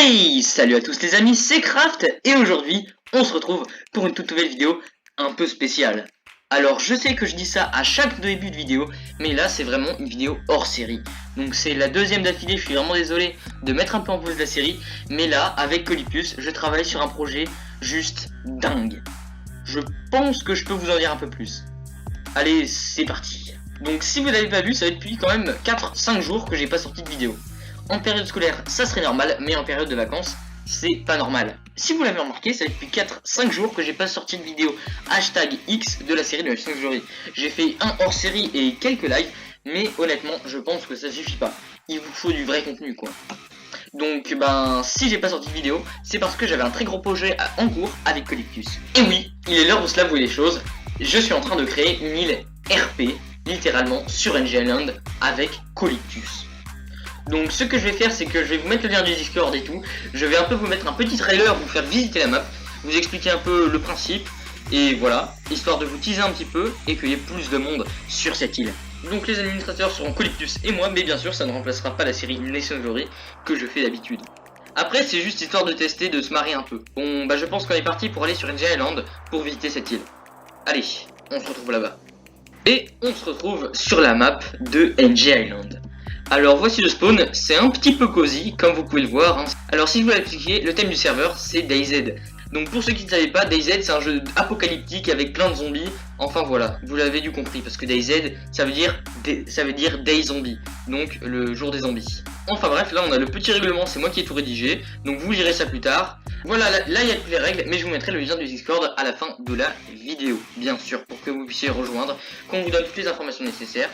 Hey, salut à tous les amis, c'est Craft et aujourd'hui on se retrouve pour une toute nouvelle vidéo un peu spéciale. Alors je sais que je dis ça à chaque début de vidéo, mais là c'est vraiment une vidéo hors série. Donc c'est la deuxième d'affilée, je suis vraiment désolé de mettre un peu en pause la série, mais là avec Colipus je travaille sur un projet juste dingue. Je pense que je peux vous en dire un peu plus. Allez, c'est parti. Donc si vous n'avez pas vu, ça fait depuis quand même 4-5 jours que j'ai pas sorti de vidéo. En période scolaire, ça serait normal, mais en période de vacances, c'est pas normal. Si vous l'avez remarqué, ça fait depuis 4-5 jours que j'ai pas sorti de vidéo #X de la série de H5 Jury. J'ai fait un hors série et quelques lives, mais honnêtement, je pense que ça suffit pas. Il vous faut du vrai contenu, quoi. Donc, si j'ai pas sorti de vidéo, c'est parce que j'avais un très gros projet en cours avec Colipus. Et oui, il est l'heure de se l'avouer les choses. Je suis en train de créer une île RP, littéralement, sur NG Island, avec Colipus. Donc ce que je vais faire, c'est que je vais vous mettre le lien du Discord et tout. Je vais un peu vous mettre un petit trailer, vous faire visiter la map, vous expliquer un peu le principe, et voilà, histoire de vous teaser un petit peu et qu'il y ait plus de monde sur cette île. Donc les administrateurs seront Colipus et moi, mais bien sûr ça ne remplacera pas la série Nation Glory que je fais d'habitude. Après c'est juste histoire de tester, de se marrer un peu. Bon je pense qu'on est parti pour aller sur NG Island pour visiter cette île. Allez, on se retrouve là-bas. Et on se retrouve sur la map de NG Island. Alors voici le spawn, c'est un petit peu cosy comme vous pouvez le voir hein. Alors si je vous l'expliquer, le thème du serveur c'est DayZ. Donc pour ceux qui ne savaient pas, DayZ c'est un jeu apocalyptique avec plein de zombies. Enfin voilà, vous l'avez dû compris parce que DayZ ça veut dire Day Zombie, donc le jour des zombies. Enfin bref, là on a le petit règlement, c'est moi qui ai tout rédigé, donc vous lirez ça plus tard. Voilà, là il y a toutes les règles, mais je vous mettrai le lien du Discord à la fin de la vidéo, bien sûr, pour que vous puissiez rejoindre, qu'on vous donne toutes les informations nécessaires.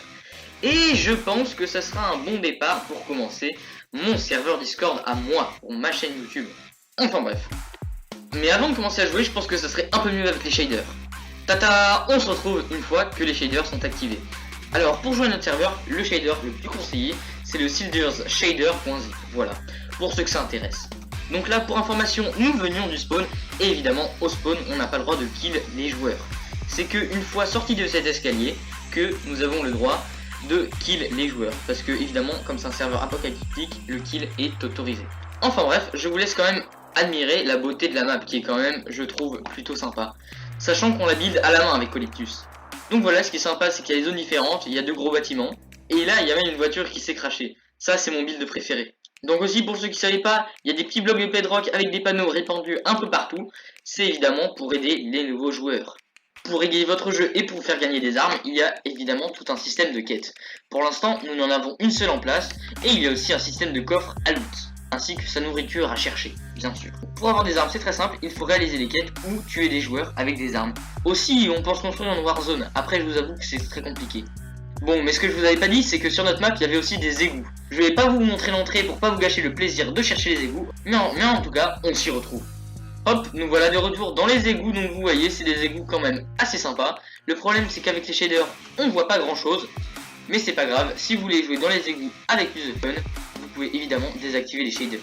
Et je pense que ça sera un bon départ pour commencer mon serveur Discord à moi, pour ma chaîne YouTube. Enfin bref. Mais avant de commencer à jouer, je pense que ça serait un peu mieux avec les shaders. Tata, on se retrouve une fois que les shaders sont activés. Alors pour jouer à notre serveur, le shader le plus conseillé, c'est le sildersShader.zip. Voilà, pour ceux que ça intéresse. Donc là, pour information, nous venions du spawn, et évidemment, au spawn, on n'a pas le droit de kill les joueurs. C'est qu'une fois sorti de cet escalier, que nous avons le droit de kill les joueurs, parce que évidemment comme c'est un serveur apocalyptique, le kill est autorisé. Enfin bref, je vous laisse quand même admirer la beauté de la map qui est quand même, je trouve, plutôt sympa, sachant qu'on la build à la main avec Colipus. Donc voilà, ce qui est sympa c'est qu'il y a des zones différentes, il y a 2 gros bâtiments, et là il y a même une voiture qui s'est crashée. Ça c'est mon build préféré. Donc aussi pour ceux qui ne savaient pas, il y a des petits blocs de bedrock avec des panneaux répandus un peu partout, c'est évidemment pour aider les nouveaux joueurs. Pour égayer votre jeu et pour vous faire gagner des armes, il y a évidemment tout un système de quêtes. Pour l'instant, nous n'en avons une seule en place, et il y a aussi un système de coffre à loot, ainsi que sa nourriture à chercher, bien sûr. Pour avoir des armes, c'est très simple, il faut réaliser les quêtes ou tuer des joueurs avec des armes. Aussi, on pense construire une Warzone, après je vous avoue que c'est très compliqué. Bon, mais ce que je vous avais pas dit, c'est que sur notre map, il y avait aussi des égouts. Je vais pas vous montrer l'entrée pour pas vous gâcher le plaisir de chercher les égouts, mais en tout cas, on s'y retrouve. Hop, nous voilà de retour dans les égouts, donc vous voyez, c'est des égouts quand même assez sympas. Le problème, c'est qu'avec les shaders, on voit pas grand chose, mais c'est pas grave. Si vous voulez jouer dans les égouts avec plus de fun, vous pouvez évidemment désactiver les shaders.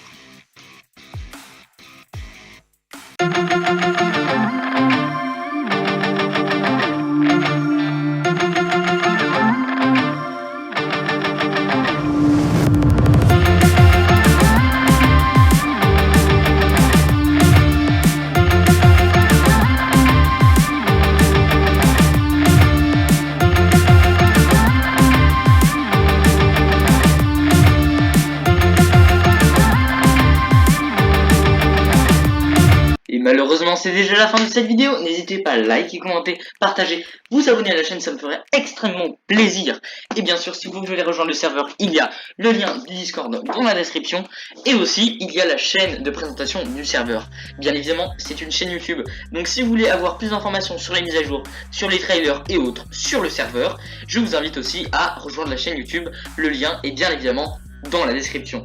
Malheureusement, c'est déjà la fin de cette vidéo. N'hésitez pas à liker, commenter, partager, vous abonner à la chaîne, ça me ferait extrêmement plaisir. Et bien sûr, si vous voulez rejoindre le serveur, il y a le lien du Discord dans la description. Et aussi, il y a la chaîne de présentation du serveur. Bien évidemment, c'est une chaîne YouTube. Donc si vous voulez avoir plus d'informations sur les mises à jour, sur les trailers et autres, sur le serveur, je vous invite aussi à rejoindre la chaîne YouTube. Le lien est bien évidemment dans la description.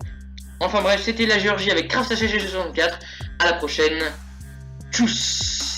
Enfin bref, c'était la Géorgie avec CraftHG64. À la prochaine. Tchuss.